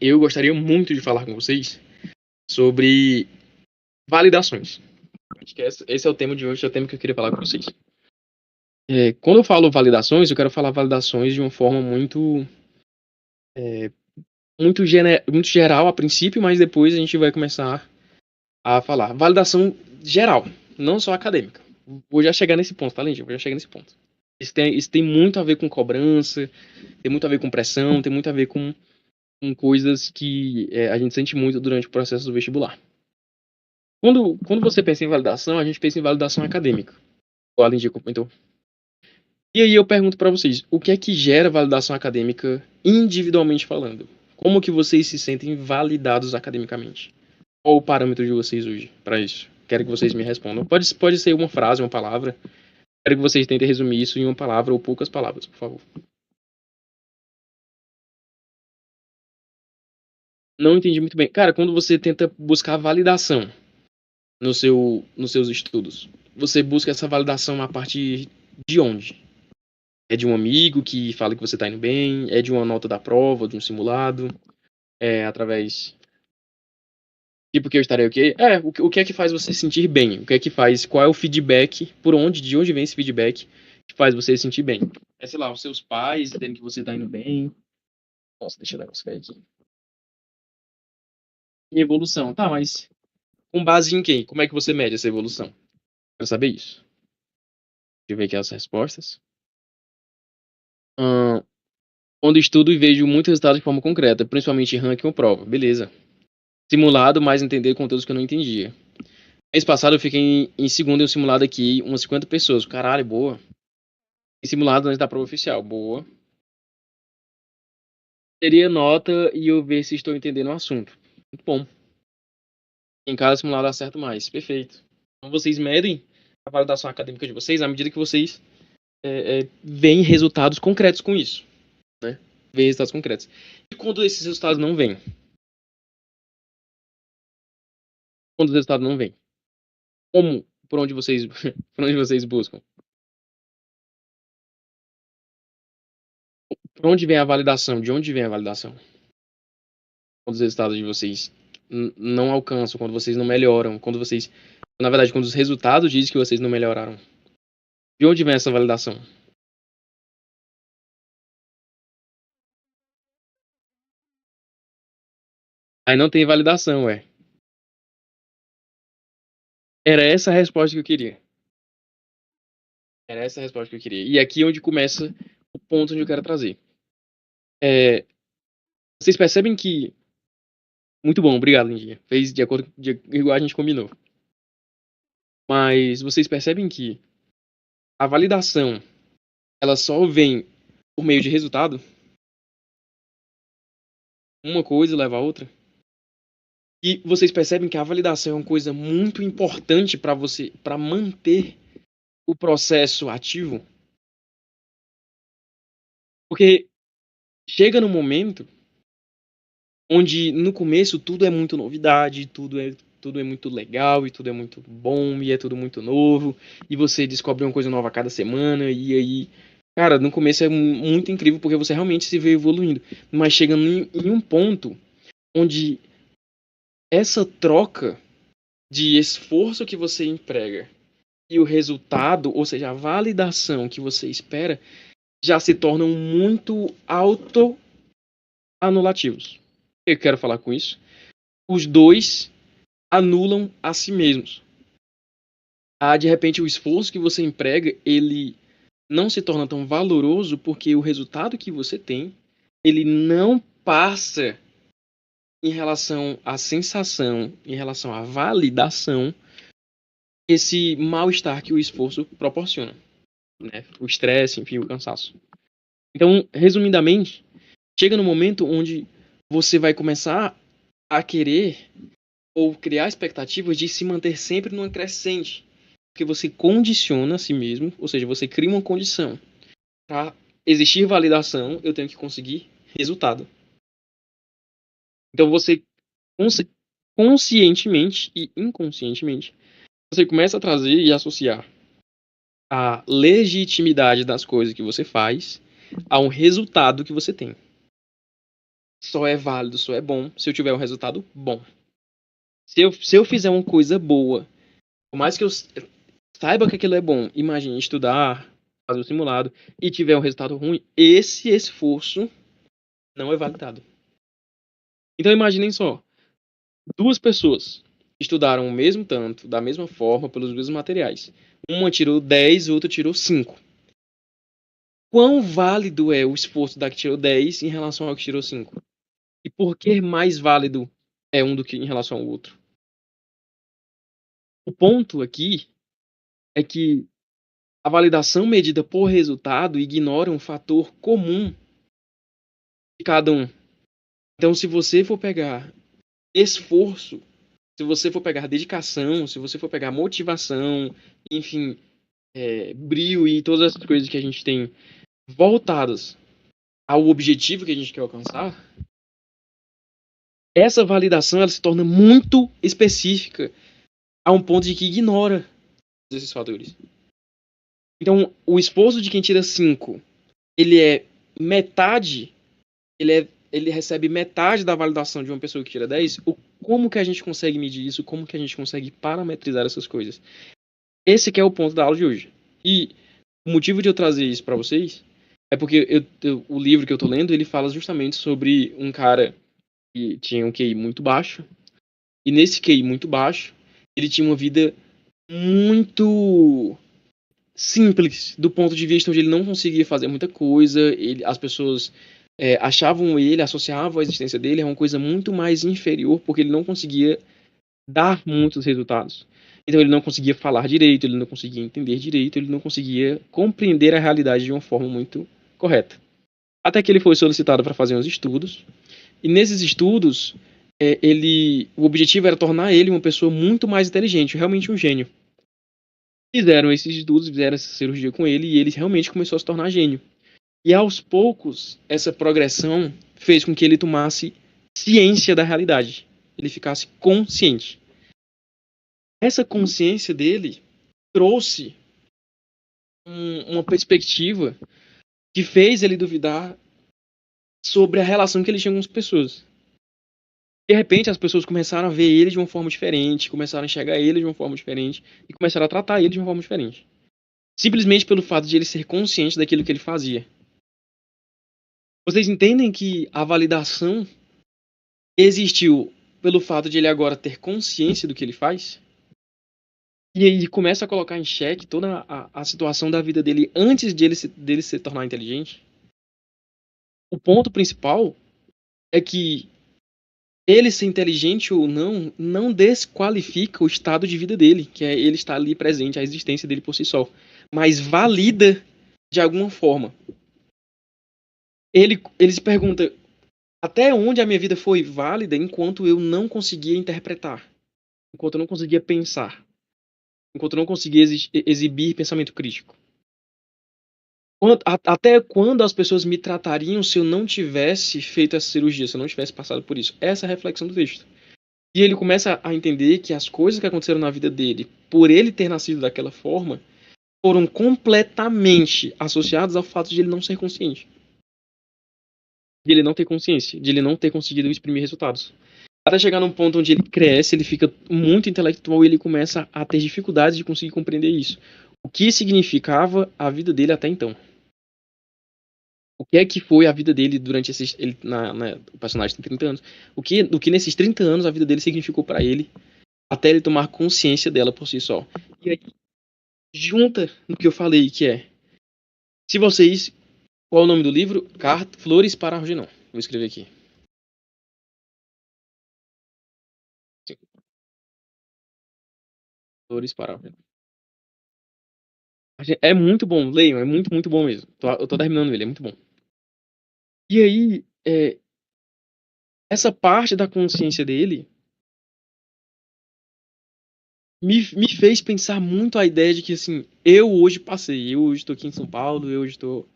eu gostaria muito de falar com vocês sobre validações. Acho que esse é o tema de hoje, é o tema que eu queria falar com vocês. Quando eu falo validações, eu quero falar validações de uma forma muito geral a princípio, mas depois a gente vai começar a falar. Validação geral, não só acadêmica. Vou já chegar nesse ponto, tá, Lindy? Vou já chegar nesse ponto. Isso tem muito a ver com cobrança, tem muito a ver com pressão, tem muito a ver com coisas que a gente sente muito durante o processo do vestibular. Quando você pensa em validação, a gente pensa em validação acadêmica. O Alan comentou. E aí eu pergunto para vocês, o que é que gera validação acadêmica individualmente falando? Como que vocês se sentem validados academicamente? Qual o parâmetro de vocês hoje para isso? Quero que vocês me respondam. Pode ser uma frase, uma palavra. Quero que vocês tentem resumir isso em uma palavra ou poucas palavras, por favor. Não entendi muito bem. Cara, quando você tenta buscar validação nos seus estudos, você busca essa validação a partir de onde? É de um amigo que fala que você está indo bem? É de uma nota da prova, de um simulado? É através... Tipo, que eu estarei o quê? O que é que faz você se sentir bem? O que é que faz... Qual é o feedback? De onde vem esse feedback que faz você se sentir bem? É, sei lá, os seus pais dizendo que você está indo bem? Nossa, deixa eu dar um café aqui. E evolução. Tá, mas com base em quem? Como é que você mede essa evolução? Quero saber isso. Deixa eu ver aqui as respostas. Quando estudo e vejo muitos resultados de forma concreta, principalmente em ranking ou prova. Beleza. Simulado, mas entender conteúdos que eu não entendia. Mês passado eu fiquei em segundo em um simulado aqui, umas 50 pessoas. Caralho, boa. Em simulado antes da prova oficial. Boa. Teria nota e eu ver se estou entendendo o assunto. Muito bom. Em cada simulado acerto mais. Perfeito. Então vocês medem a validação acadêmica de vocês à medida que vocês veem resultados concretos com isso. Né? Veem resultados concretos. E quando esses resultados não vêm? Quando os resultados não vêm? Como? Por onde vocês buscam? Por onde vem a validação? De onde vem a validação? Quando os resultados de vocês não alcançam, quando vocês não melhoram, na verdade, quando os resultados dizem que vocês não melhoraram. De onde vem essa validação? Aí não tem validação, ué. Era essa a resposta que eu queria. Era essa a resposta que eu queria. E aqui é onde começa o ponto onde eu quero trazer. Vocês percebem que... Muito bom, obrigado, Lindinha. Fez de acordo igual a gente combinou. Mas vocês percebem que a validação, ela só vem por meio de resultado? Uma coisa leva a outra? E vocês percebem que a validação é uma coisa muito importante para você, para manter o processo ativo? Porque chega no momento onde no começo tudo é muito novidade, tudo é muito legal e tudo é muito bom e é tudo muito novo e você descobre uma coisa nova a cada semana e aí, cara, no começo é muito incrível porque você realmente se vê evoluindo, mas chega em um ponto onde essa troca de esforço que você emprega e o resultado, ou seja, a validação que você espera, já se tornam muito auto-anulativos. O que eu quero falar com isso? Os dois anulam a si mesmos. De repente, o esforço que você emprega, ele não se torna tão valoroso porque o resultado que você tem, ele não passa em relação à sensação, em relação à validação, esse mal-estar que o esforço proporciona. Né? O estresse, enfim, o cansaço. Então, resumidamente, chega no momento onde você vai começar a querer ou criar expectativas de se manter sempre numa crescente. Porque você condiciona a si mesmo, ou seja, você cria uma condição. Para existir validação, eu tenho que conseguir resultado. Então você, conscientemente e inconscientemente, você começa a trazer e associar a legitimidade das coisas que você faz a um resultado que você tem. só é válido, só é bom se eu tiver um resultado bom. Se eu fizer uma coisa boa, por mais que eu saiba que aquilo é bom, imagine estudar, fazer o simulado e tiver um resultado ruim, esse esforço não é validado. Então imaginem só, duas pessoas estudaram o mesmo tanto, da mesma forma, pelos mesmos materiais. Uma tirou 10, outra tirou 5. Quão válido é o esforço da que tirou 10 em relação ao que tirou 5? E por que mais válido é um do que em relação ao outro? O ponto aqui é que a validação medida por resultado ignora um fator comum de cada um. Então, se você for pegar esforço, se você for pegar dedicação, se você for pegar motivação, enfim, brio e todas essas coisas que a gente tem voltadas ao objetivo que a gente quer alcançar, essa validação ela se torna muito específica a um ponto de que ignora esses fatores. Então, o esforço de quem tira 5, ele é metade, ele recebe metade da validação de uma pessoa que tira 10. Como que a gente consegue medir isso? Como que a gente consegue parametrizar essas coisas? Esse que é o ponto da aula de hoje. E o motivo de eu trazer isso para vocês é porque o livro que eu tô lendo, ele fala justamente sobre um cara que tinha um QI muito baixo. E nesse QI muito baixo, ele tinha uma vida muito simples, do ponto de vista onde ele não conseguia fazer muita coisa, as pessoas achavam ele, associavam a existência dele a uma coisa muito mais inferior, porque ele não conseguia dar muitos resultados. Então ele não conseguia falar direito, ele não conseguia entender direito, ele não conseguia compreender a realidade de uma forma muito correta. Até que ele foi solicitado para fazer uns estudos, e nesses estudos, o objetivo era tornar ele uma pessoa muito mais inteligente, realmente um gênio. Fizeram esses estudos, fizeram essa cirurgia com ele, e ele realmente começou a se tornar gênio. E aos poucos, essa progressão fez com que ele tomasse ciência da realidade. Ele ficasse consciente. Essa consciência dele trouxe uma perspectiva que fez ele duvidar sobre a relação que ele tinha com as pessoas. De repente, as pessoas começaram a ver ele de uma forma diferente, começaram a enxergar ele de uma forma diferente e começaram a tratar ele de uma forma diferente. Simplesmente pelo fato de ele ser consciente daquilo que ele fazia. Vocês entendem que a validação existiu pelo fato de ele agora ter consciência do que ele faz? E aí começa a colocar em xeque toda a situação da vida dele antes dele se tornar inteligente? O ponto principal é que ele ser inteligente ou não, não desqualifica o estado de vida dele, que é ele estar ali presente, a existência dele por si só, mas valida de alguma forma. Ele se pergunta, até onde a minha vida foi válida enquanto eu não conseguia interpretar, enquanto eu não conseguia pensar, enquanto eu não conseguia exibir pensamento crítico. Até quando as pessoas me tratariam se eu não tivesse feito essa cirurgia, se eu não tivesse passado por isso? Essa é a reflexão do texto. E ele começa a entender que as coisas que aconteceram na vida dele, por ele ter nascido daquela forma, foram completamente associadas ao fato de ele não ser consciente. De ele não ter consciência, de ele não ter conseguido exprimir resultados. Até chegar num ponto onde ele cresce, ele fica muito intelectual e ele começa a ter dificuldades de conseguir compreender isso. O que significava a vida dele até então? O que é que foi a vida dele durante esses... o personagem tem 30 anos. O que nesses 30 anos a vida dele significou para ele, até ele tomar consciência dela por si só. E aí, junta no que eu falei, que é... Se vocês... Qual é o nome do livro? Flores para Algernon. Vou escrever aqui. Sim. Flores para Algernon. É muito bom, leiam, é muito, muito bom mesmo. Eu tô terminando ele, é muito bom. E aí, essa parte da consciência dele me fez pensar muito a ideia de que, assim, eu hoje estou aqui em São Paulo, eu hoje estou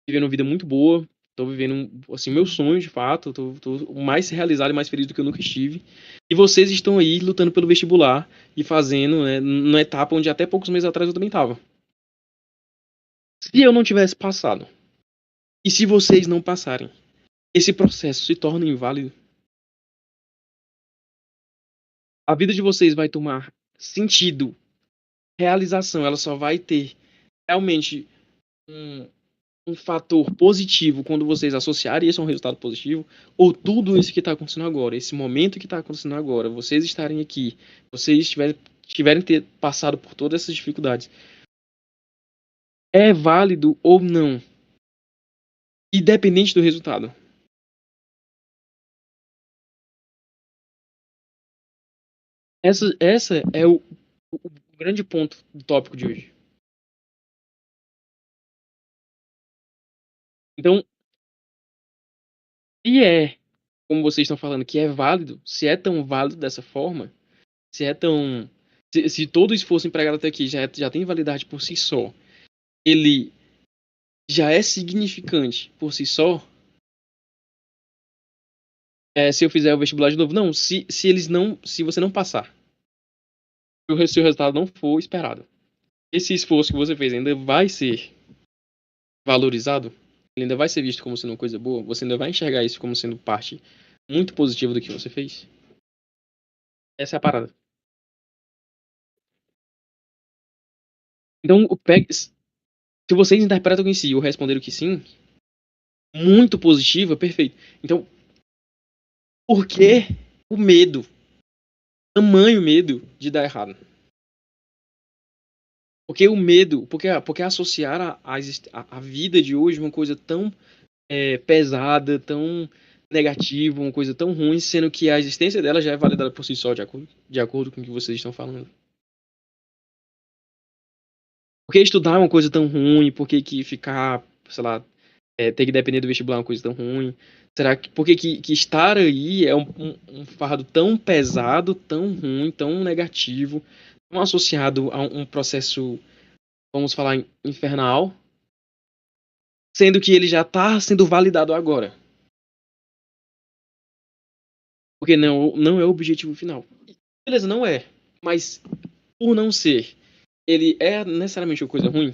vivendo uma vida muito boa, estou vivendo, assim, meu sonho, de fato, tô mais realizado e mais feliz do que eu nunca estive. E vocês estão aí lutando pelo vestibular e fazendo, né, numa etapa onde até poucos meses atrás eu também estava. Se eu não tivesse passado, e se vocês não passarem, esse processo se torna inválido. A vida de vocês vai tomar sentido, realização, ela só vai ter realmente um, um fator positivo quando vocês associarem isso a um resultado positivo, ou tudo isso que está acontecendo agora, esse momento que está acontecendo agora, vocês estarem aqui, vocês tiverem ter passado por todas essas dificuldades, é válido ou não, independente do resultado. Essa é o grande ponto do tópico de hoje. Então, se é, como vocês estão falando, que é válido, se é tão válido dessa forma, se é tão. Se todo o esforço empregado até aqui já tem validade por si só, ele já é significante por si só, se eu fizer o vestibular de novo, não, se eles não. Se você não passar, se o resultado não for esperado, esse esforço que você fez ainda vai ser valorizado, ele ainda vai ser visto como sendo uma coisa boa, você ainda vai enxergar isso como sendo parte muito positiva do que você fez. Essa é a parada. Então, se vocês interpretam que sim ou responderam que sim, muito positiva, perfeito. Então, por que o medo? Tamanho medo de dar errado. Porque o medo, porque associar a vida de hoje uma coisa tão pesada, tão negativa, uma coisa tão ruim, sendo que a existência dela já é validada por si só, de acordo com o que vocês estão falando. Por que estudar é uma coisa tão ruim? Por que ficar, sei lá, ter que depender do vestibular é uma coisa tão ruim? Será que por que estar aí é um fardo tão pesado, tão ruim, tão negativo, tão associado a um processo, vamos falar, infernal, sendo que ele já está sendo validado agora? Porque não é o objetivo final. Beleza, não é. Mas por não ser, ele é necessariamente uma coisa ruim?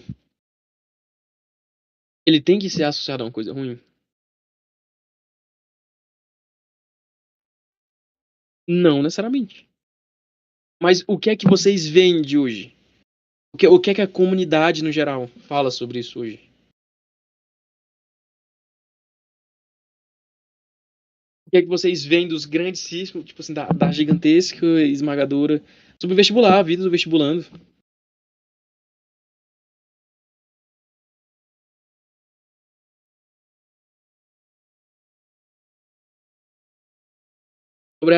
Ele tem que ser associado a uma coisa ruim? Não necessariamente. Mas o que é que vocês veem de hoje? O que é que a comunidade, no geral, fala sobre isso hoje? O que é que vocês veem dos grandes cismos, tipo assim, da gigantesca esmagadora sobre o vestibular, a vida do vestibulando? Sobre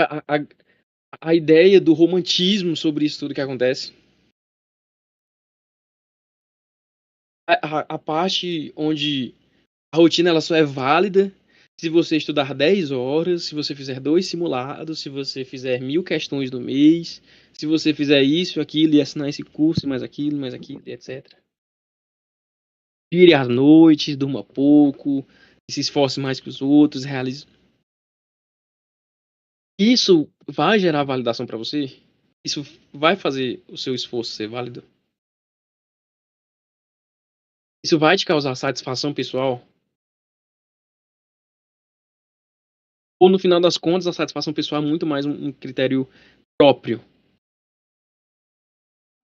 a ideia do romantismo sobre isso tudo que acontece? A parte onde a rotina ela só é válida se você estudar 10 horas, se você fizer 2 simulados, se você fizer 1.000 questões no mês, se você fizer isso, aquilo, e assinar esse curso, mais aquilo, etc. Vire às noites, durma pouco, se esforce mais que os outros, realize. Isso vai gerar validação para você? Isso vai fazer o seu esforço ser válido? Isso vai te causar satisfação pessoal? Ou no final das contas, a satisfação pessoal é muito mais um critério próprio,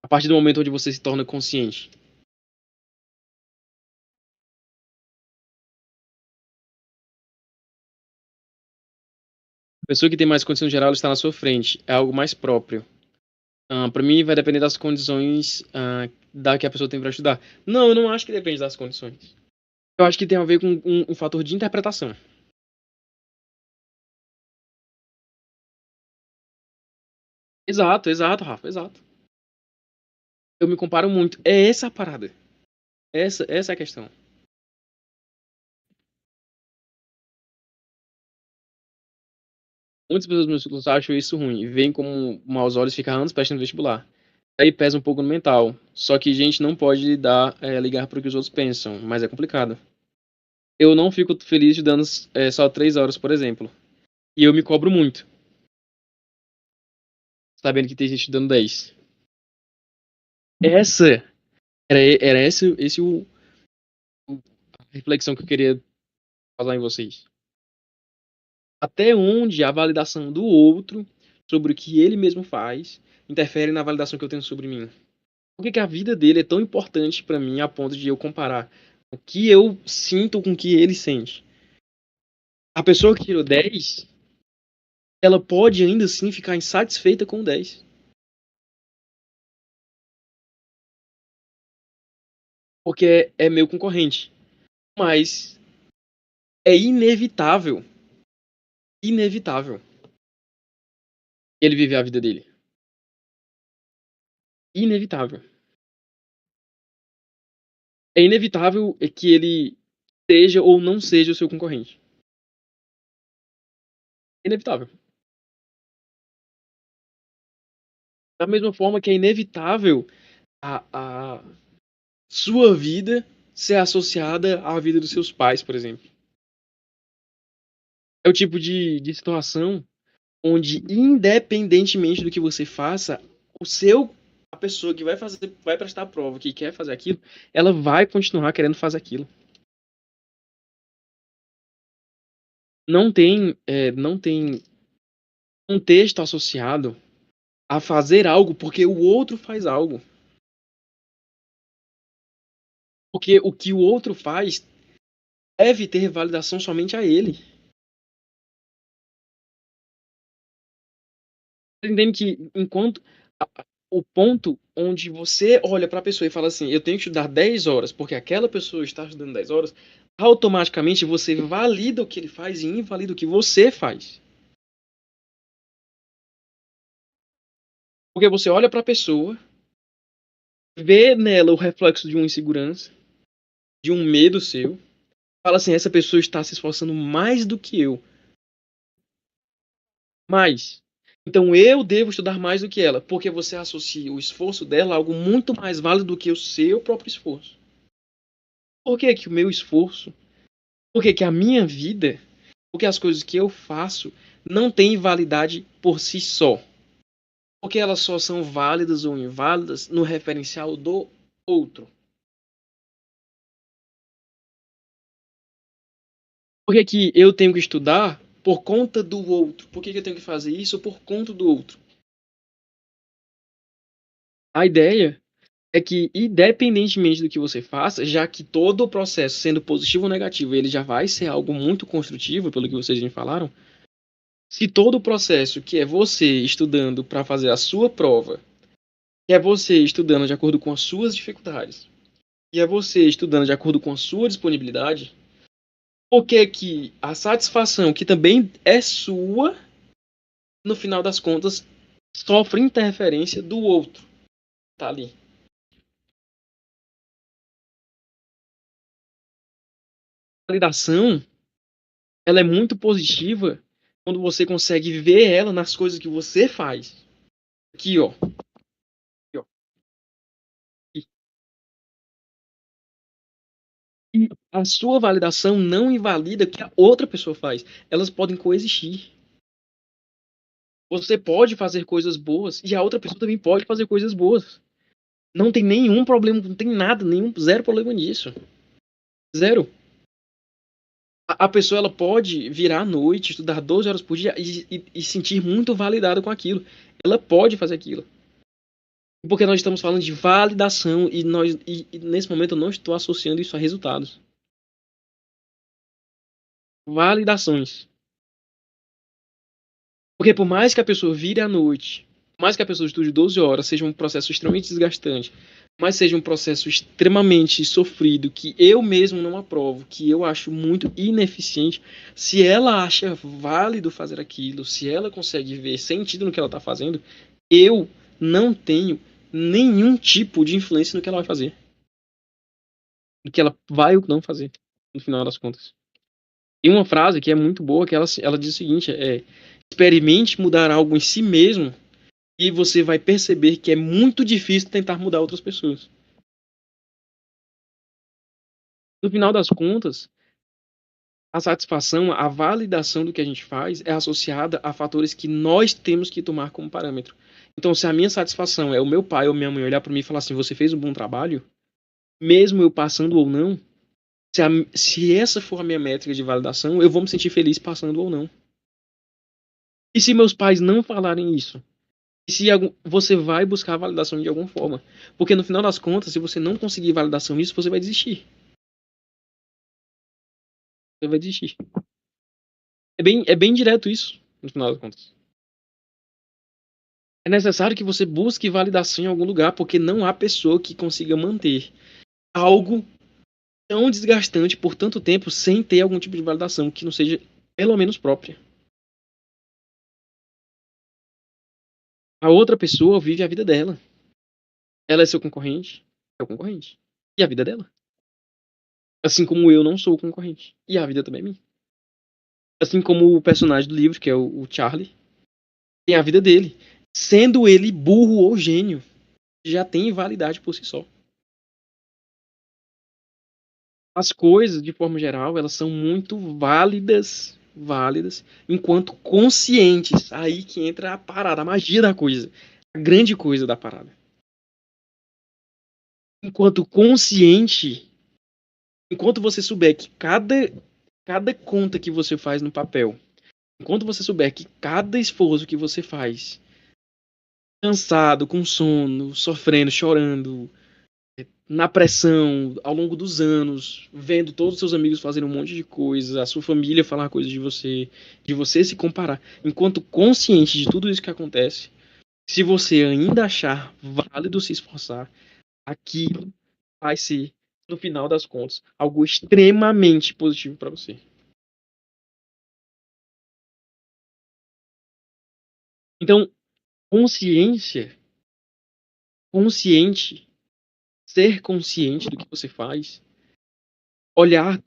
a partir do momento onde você se torna consciente? A pessoa que tem mais condição geral está na sua frente, é algo mais próprio. Para mim, vai depender das condições da que a pessoa tem para estudar. Não, eu não acho que depende das condições. Eu acho que tem a ver com um fator de interpretação. Exato, exato, Rafa, exato. Eu me comparo muito. É essa a parada. Essa é a questão. Muitas pessoas meus círculos acham isso ruim. Veem como maus olhos ficar anos prestando vestibular. Aí pesa um pouco no mental. Só que a gente não pode ligar para o que os outros pensam. Mas é complicado. Eu não fico feliz de dando só 3 horas, por exemplo. E eu me cobro muito, sabendo que tem gente dando 10. Essa era esse a reflexão que eu queria falar em vocês. Até onde a validação do outro sobre o que ele mesmo faz interfere na validação que eu tenho sobre mim? Por que que a vida dele é tão importante pra mim a ponto de eu comparar o que eu sinto com o que ele sente? A pessoa que tirou 10, ela pode ainda assim ficar insatisfeita com o 10, porque é meu concorrente. Mas é inevitável ele viver a vida dele. Inevitável. É inevitável que ele seja ou não seja o seu concorrente. Inevitável. Da mesma forma que é inevitável a sua vida ser associada à vida dos seus pais, por exemplo. É o tipo de situação onde, independentemente do que você faça, o seu a pessoa que vai fazer, vai prestar a prova, que quer fazer aquilo, ela vai continuar querendo fazer aquilo. Não tem um texto associado a fazer algo porque o outro faz algo. Porque o que o outro faz deve ter validação somente a ele. Você entende que enquanto o ponto onde você olha para a pessoa e fala assim, eu tenho que estudar 10 horas porque aquela pessoa está estudando 10 horas, automaticamente você valida o que ele faz e invalida o que você faz. Porque você olha para a pessoa, vê nela o reflexo de uma insegurança, de um medo seu, fala assim, essa pessoa está se esforçando mais do que eu. Mais. Então eu devo estudar mais do que ela, porque você associa o esforço dela a algo muito mais válido do que o seu próprio esforço. Por que que o meu esforço, por que que a minha vida, porque as coisas que eu faço não têm validade por si só? Porque elas só são válidas ou inválidas no referencial do outro. Por que que eu tenho que estudar por conta do outro? Por que que eu tenho que fazer isso por conta do outro? A ideia é que, independentemente do que você faça, já que todo o processo, sendo positivo ou negativo, ele já vai ser algo muito construtivo, pelo que vocês já falaram, se todo o processo, que é você estudando para fazer a sua prova, que é você estudando de acordo com as suas dificuldades, e é você estudando de acordo com a sua disponibilidade, por que que a satisfação, que também é sua, no final das contas, sofre interferência do outro? Tá ali. A validação, ela é muito positiva quando você consegue ver ela nas coisas que você faz. Aqui, ó. Aqui, ó. E, e a sua validação não invalida o que a outra pessoa faz. Elas podem coexistir. Você pode fazer coisas boas e a outra pessoa também pode fazer coisas boas. Não tem nenhum problema, não tem nada, nenhum, zero problema nisso. Zero. A pessoa ela pode virar à noite, estudar 12 horas por dia e sentir muito validada com aquilo. Ela pode fazer aquilo. Porque nós estamos falando de validação e nesse momento eu não estou associando isso a resultados. Validações. Porque por mais que a pessoa vire à noite, por mais que a pessoa estude 12 horas, seja um processo extremamente desgastante, mas seja um processo extremamente sofrido, que eu mesmo não aprovo, que eu acho muito ineficiente, se ela acha válido fazer aquilo, se ela consegue ver sentido no que ela está fazendo, eu não tenho nenhum tipo de influência no que ela vai fazer. No que ela vai ou não fazer, no final das contas. E uma frase que é muito boa, que ela diz o seguinte, experimente mudar algo em si mesmo e você vai perceber que é muito difícil tentar mudar outras pessoas. No final das contas, a satisfação, a validação do que a gente faz é associada a fatores que nós temos que tomar como parâmetro. Então, se a minha satisfação é o meu pai ou minha mãe olhar para mim e falar assim, você fez um bom trabalho, mesmo eu passando ou não, se essa for a minha métrica de validação, eu vou me sentir feliz passando ou não. E se meus pais não falarem isso? E se você vai buscar validação de alguma forma? Porque no final das contas, se você não conseguir validação nisso, você vai desistir. Você vai desistir. É bem direto isso, no final das contas. É necessário que você busque validação em algum lugar, porque não há pessoa que consiga manter algo tão desgastante por tanto tempo sem ter algum tipo de validação que não seja pelo menos própria. A outra pessoa vive a vida dela. Ela é seu concorrente, é o concorrente. E a vida dela. Assim como eu não sou o concorrente. E a vida também é minha. Assim como o personagem do livro, que é o Charlie, tem a vida dele. Sendo ele burro ou gênio, já tem validade por si só. As coisas, de forma geral, elas são muito válidas, enquanto conscientes. Aí que entra a parada, a magia da coisa, a grande coisa da parada. Enquanto consciente, enquanto você souber que cada conta que você faz no papel, enquanto você souber que cada esforço que você faz, cansado, com sono, sofrendo, chorando, na pressão, ao longo dos anos, vendo todos os seus amigos fazendo um monte de coisa, a sua família falar coisas de você se comparar. Enquanto consciente de tudo isso que acontece, se você ainda achar válido se esforçar, aquilo vai ser, no final das contas, algo extremamente positivo para você. Então, consciência, consciente, ser consciente do que você faz, olhar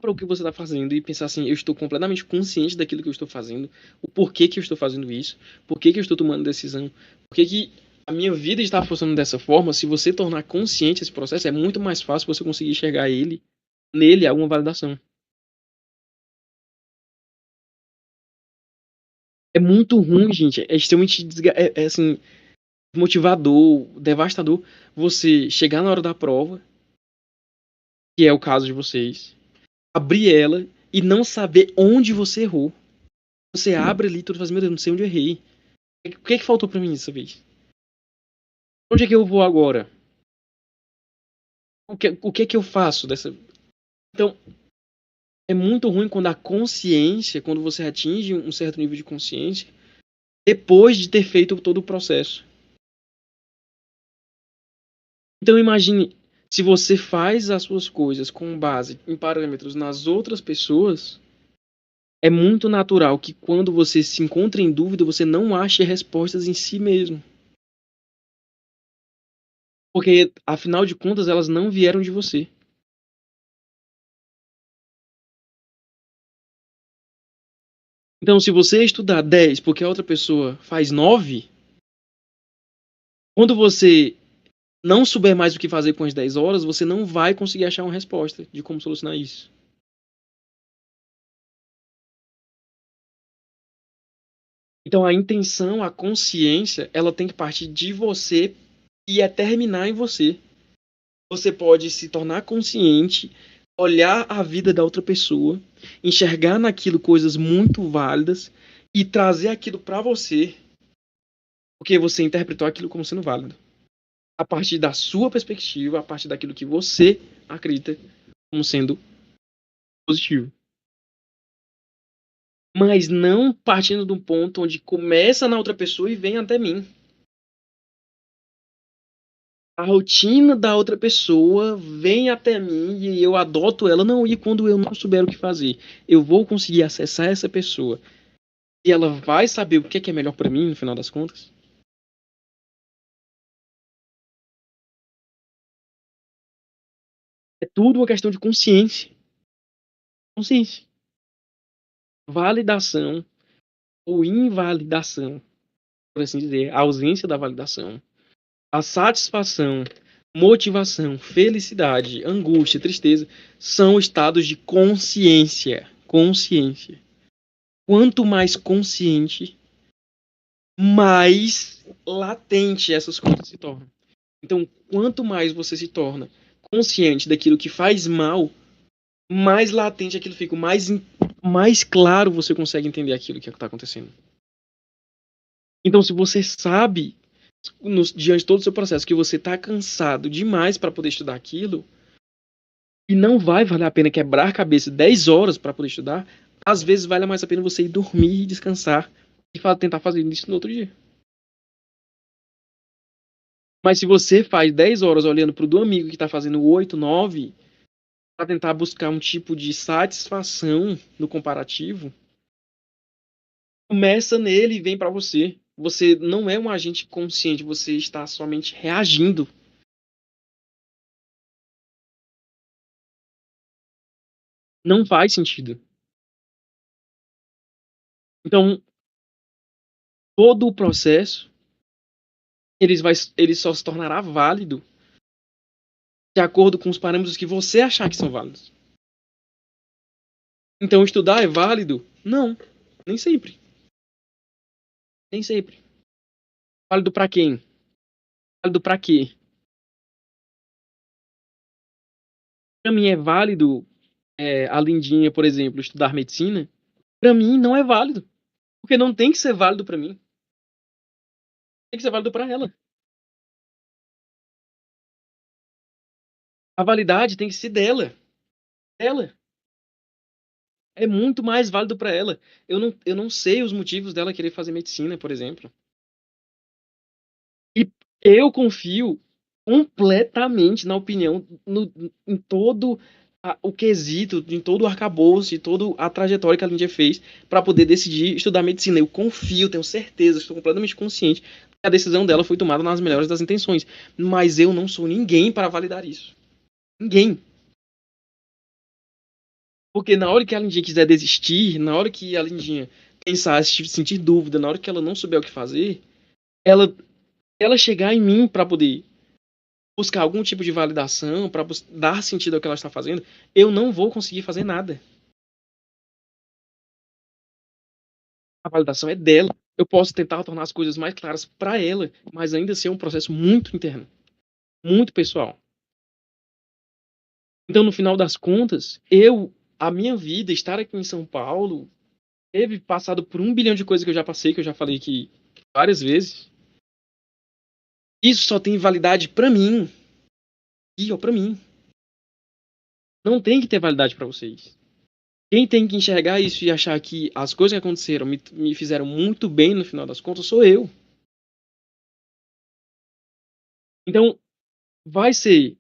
para o que você está fazendo e pensar assim, eu estou completamente consciente daquilo que eu estou fazendo, o porquê que eu estou fazendo isso, porquê que eu estou tomando decisão, porquê que a minha vida está funcionando dessa forma. Se você tornar consciente esse processo, é muito mais fácil você conseguir enxergar nele alguma validação. É muito ruim, gente, é extremamente assim, motivador, devastador você chegar na hora da prova, que é o caso de vocês, abrir ela e não saber onde você errou. Você abre ali tudo e fala assim, meu Deus, não sei onde eu errei. O que é que faltou pra mim dessa vez? Onde é que eu vou agora? O que é que eu faço dessa... Então, é muito ruim quando a consciência, quando você atinge um certo nível de consciência, depois de ter feito todo o processo. Então, imagine, se você faz as suas coisas com base em parâmetros nas outras pessoas, é muito natural que quando você se encontra em dúvida, você não ache respostas em si mesmo. Porque, afinal de contas, elas não vieram de você. Então, se você estudar 10 porque a outra pessoa faz 9, quando você não souber mais o que fazer com as 10 horas, você não vai conseguir achar uma resposta de como solucionar isso. Então, a intenção, a consciência, ela tem que partir de você e é terminar em você. Você pode se tornar consciente, olhar a vida da outra pessoa, enxergar naquilo coisas muito válidas e trazer aquilo para você, porque você interpretou aquilo como sendo válido. A partir da sua perspectiva, a partir daquilo que você acredita como sendo positivo. Mas não partindo de um ponto onde começa na outra pessoa e vem até mim. A rotina da outra pessoa vem até mim e eu adoto ela. Não, e quando eu não souber o que fazer, eu vou conseguir acessar essa pessoa e ela vai saber o que é melhor para mim no final das contas. É tudo uma questão de consciência. Consciência. Validação ou invalidação, por assim dizer, a ausência da validação, a satisfação, motivação, felicidade, angústia, tristeza, são estados de consciência. Consciência. Quanto mais consciente, mais latente essas coisas se tornam. Então, quanto mais você se torna consciente daquilo que faz mal, mais latente aquilo fica, mais claro você consegue entender aquilo que está acontecendo. Então, se você sabe, diante de todo o seu processo, que você está cansado demais para poder estudar aquilo, e não vai valer a pena quebrar a cabeça 10 horas para poder estudar, às vezes vale mais a pena você ir dormir e descansar e tentar fazer isso no outro dia. Mas se você faz 10 horas olhando para o do amigo que está fazendo 8, 9, para tentar buscar um tipo de satisfação no comparativo, começa nele e vem para você. Você não é um agente consciente, você está somente reagindo. Não faz sentido. Então, todo o processo ele só se tornará válido de acordo com os parâmetros que você achar que são válidos. Então, estudar é válido? Não, nem sempre. Nem sempre. Válido para quem? Válido para quê? Para mim é válido a Lindinha, por exemplo, estudar medicina? Para mim não é válido, porque não tem que ser válido para mim. Tem que ser válido para ela. A validade tem que ser dela. Ela é muito mais válido para ela. Eu não sei os motivos dela querer fazer medicina, por exemplo. E eu confio completamente na opinião, em todo o quesito, em todo o arcabouço, e toda a trajetória que a Lindia fez para poder decidir estudar medicina. Eu confio, tenho certeza, estou completamente consciente que a decisão dela foi tomada nas melhores das intenções. Mas eu não sou ninguém para validar isso. Ninguém. Porque na hora que a Lindinha quiser desistir, na hora que a Lindinha pensar, sentir dúvida, na hora que ela não souber o que fazer, ela, ela chegar em mim para poder buscar algum tipo de validação, para dar sentido ao que ela está fazendo, eu não vou conseguir fazer nada. A validação é dela. Eu posso tentar tornar as coisas mais claras para ela, mas ainda assim é um processo muito interno, muito pessoal. Então, no final das contas, a minha vida, estar aqui em São Paulo, teve passado por 1 bilhão de coisas que eu já passei, que eu já falei aqui várias vezes. Isso só tem validade para mim. E ó, para mim. Não tem que ter validade para vocês. Quem tem que enxergar isso e achar que as coisas que aconteceram me fizeram muito bem no final das contas sou eu. Então, vai ser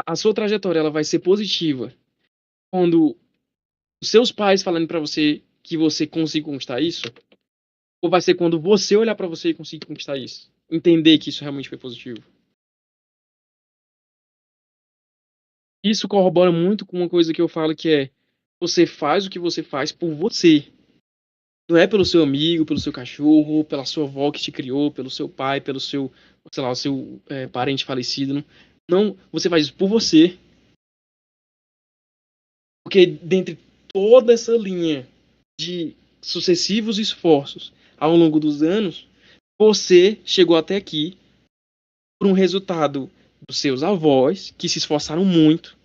a sua trajetória, ela vai ser positiva quando os seus pais falarem para você que você consegue conquistar isso, ou vai ser quando você olhar para você e conseguir conquistar isso, entender que isso realmente foi positivo. Isso corrobora muito com uma coisa que eu falo que é: você faz o que você faz por você. Não é pelo seu amigo, pelo seu cachorro, pela sua avó que te criou, pelo seu pai, pelo seu, sei lá, o seu parente falecido. Não, não, você faz isso por você. Porque dentre toda essa linha de sucessivos esforços ao longo dos anos, você chegou até aqui por um resultado dos seus avós, que se esforçaram muito,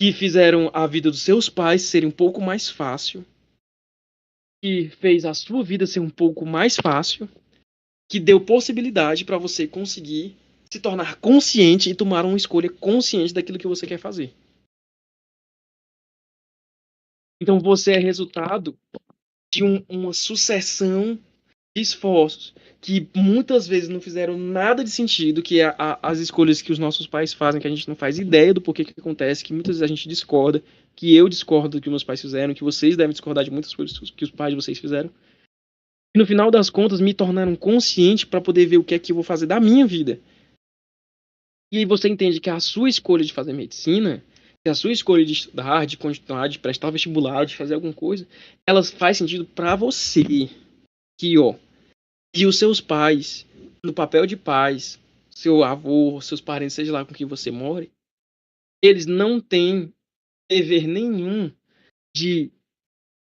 que fizeram a vida dos seus pais ser um pouco mais fácil, que fez a sua vida ser um pouco mais fácil, que deu possibilidade para você conseguir se tornar consciente e tomar uma escolha consciente daquilo que você quer fazer. Então você é resultado de uma sucessão de esforços que muitas vezes não fizeram nada de sentido, que é as escolhas que os nossos pais fazem, que a gente não faz ideia do porquê que acontece, que muitas vezes a gente discorda, que eu discordo do que meus pais fizeram, que vocês devem discordar de muitas coisas que os pais de vocês fizeram. E no final das contas me tornaram consciente para poder ver o que é que eu vou fazer da minha vida. E aí você entende que a sua escolha de fazer medicina, que a sua escolha de estudar, de continuar, de prestar vestibular, de fazer alguma coisa, ela faz sentido para você. Que, ó, e os seus pais, no papel de pais, seu avô, seus parentes, seja lá com quem você more, eles não têm dever nenhum de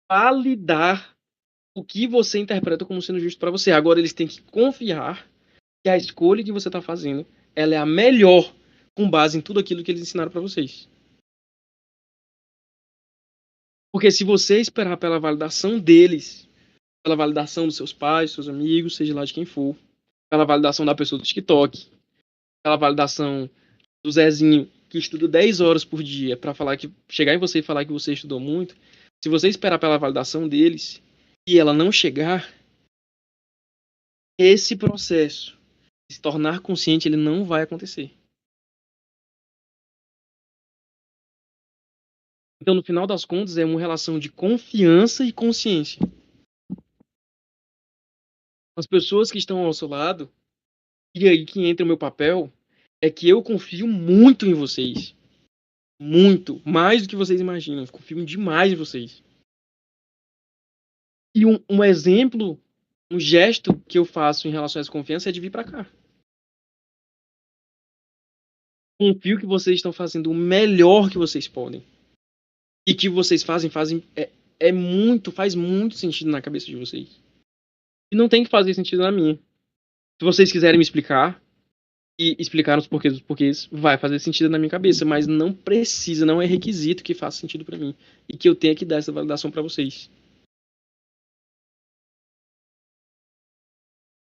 validar o que você interpreta como sendo justo para você. Agora eles têm que confiar que a escolha que você está fazendo, ela é a melhor com base em tudo aquilo que eles ensinaram para vocês. Porque se você esperar pela validação deles pela validação dos seus pais, dos seus amigos, seja lá de quem for, pela validação da pessoa do TikTok, pela validação do Zezinho, que estuda 10 horas por dia para falar que chegar em você e falar que você estudou muito. Se você esperar pela validação deles e ela não chegar, esse processo de se tornar consciente, ele não vai acontecer. Então, no final das contas, é uma relação de confiança e consciência. As pessoas que estão ao seu lado, e aí que entra o meu papel, é que eu confio muito em vocês. Muito. Mais do que vocês imaginam. Eu confio demais em vocês. E um exemplo, um gesto que eu faço em relação a essa confiança é de vir pra cá. Confio que vocês estão fazendo o melhor que vocês podem. E que vocês fazem faz muito sentido na cabeça de vocês. E não tem que fazer sentido na minha. Se vocês quiserem me explicar e explicar os porquês dos porquês, vai fazer sentido na minha cabeça, mas não precisa, não é requisito que faça sentido pra mim e que eu tenha que dar essa validação pra vocês.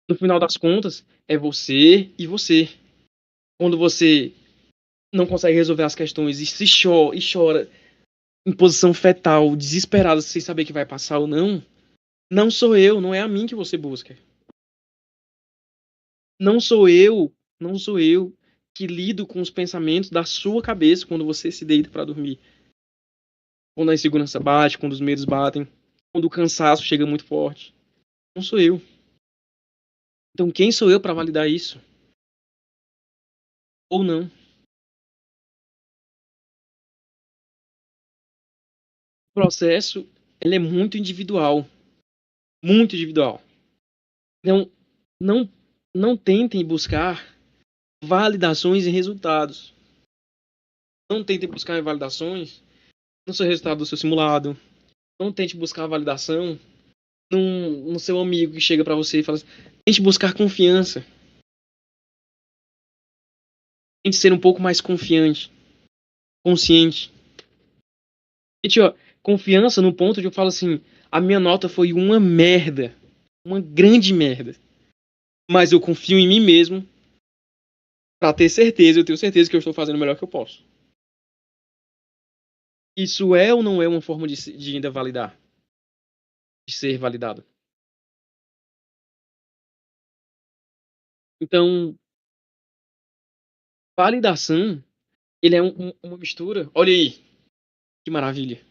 No final das contas, é você e você. Quando você não consegue resolver as questões e chora em posição fetal, desesperado, sem saber que vai passar ou não, não sou eu, não é a mim que você busca. Não sou eu que lido com os pensamentos da sua cabeça quando você se deita para dormir. Quando a insegurança bate, quando os medos batem, quando o cansaço chega muito forte. Não sou eu. Então quem sou eu para validar isso? Ou não? O processo, ele é muito individual. Muito individual. Então, não, não tentem buscar validações em resultados. Não tentem buscar validações no seu resultado do seu simulado. Não tente buscar validação no seu amigo que chega pra você e fala assim, tente buscar confiança. Tente ser um pouco mais confiante, consciente. Tente, ó, confiança no ponto de eu falo assim, a minha nota foi uma merda. Uma grande merda. Mas eu confio em mim mesmo pra ter certeza, eu tenho certeza que eu estou fazendo o melhor que eu posso. Isso é ou não é uma forma de ainda validar? De ser validado? Então, validação, ele é uma mistura. Olha aí, que maravilha.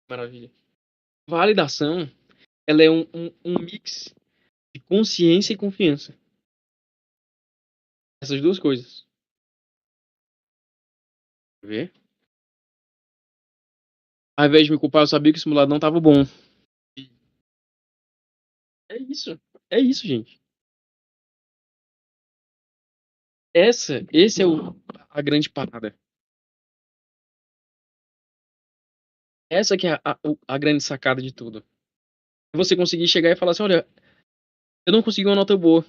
Maravilha. Validação, ela é um mix de consciência e confiança. Essas duas coisas. Quer ver? Ao invés de me culpar, eu sabia que o simulado não estava bom. É isso. É isso, gente. Esse é a grande parada. Essa que é a grande sacada de tudo. É você conseguir chegar e falar assim, olha, eu não consegui uma nota boa.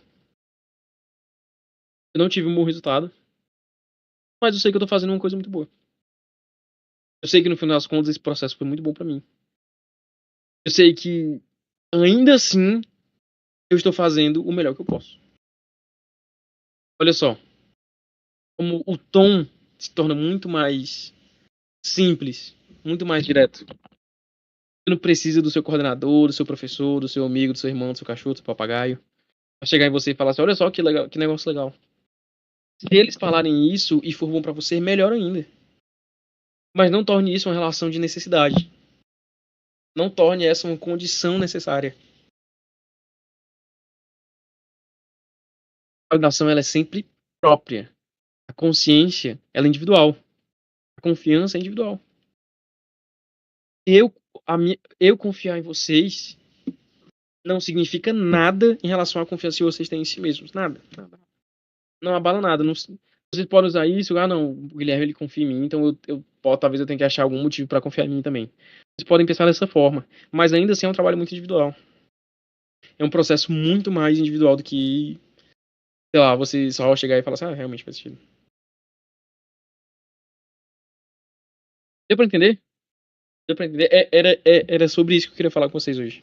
Eu não tive um bom resultado. Mas eu sei que eu tô fazendo uma coisa muito boa. Eu sei que no final das contas esse processo foi muito bom pra mim. Eu sei que ainda assim eu estou fazendo o melhor que eu posso. Olha só, como o tom se torna muito mais simples, muito mais direto. Você não precisa do seu coordenador, do seu professor, do seu amigo, do seu irmão, do seu cachorro, do seu papagaio, pra chegar em você e falar assim, olha só que legal, que negócio legal. Se eles falarem isso e for bom pra você, melhor ainda. Mas não torne isso uma relação de necessidade. Não torne essa uma condição necessária. A validação ela é sempre própria. A consciência ela é individual. A confiança é individual. Eu, eu confiar em vocês não significa nada em relação à confiança que vocês têm em si mesmos. Nada. Nada. Não abala nada. Não, vocês podem usar isso. Ah, não, o Guilherme ele confia em mim, então talvez eu tenha que achar algum motivo para confiar em mim também. Vocês podem pensar dessa forma. Mas ainda assim é um trabalho muito individual. É um processo muito mais individual do que, sei lá, você só chegar e falar assim, ah, realmente faz sentido. Deu pra entender? Deu pra entender? Era sobre isso que eu queria falar com vocês hoje.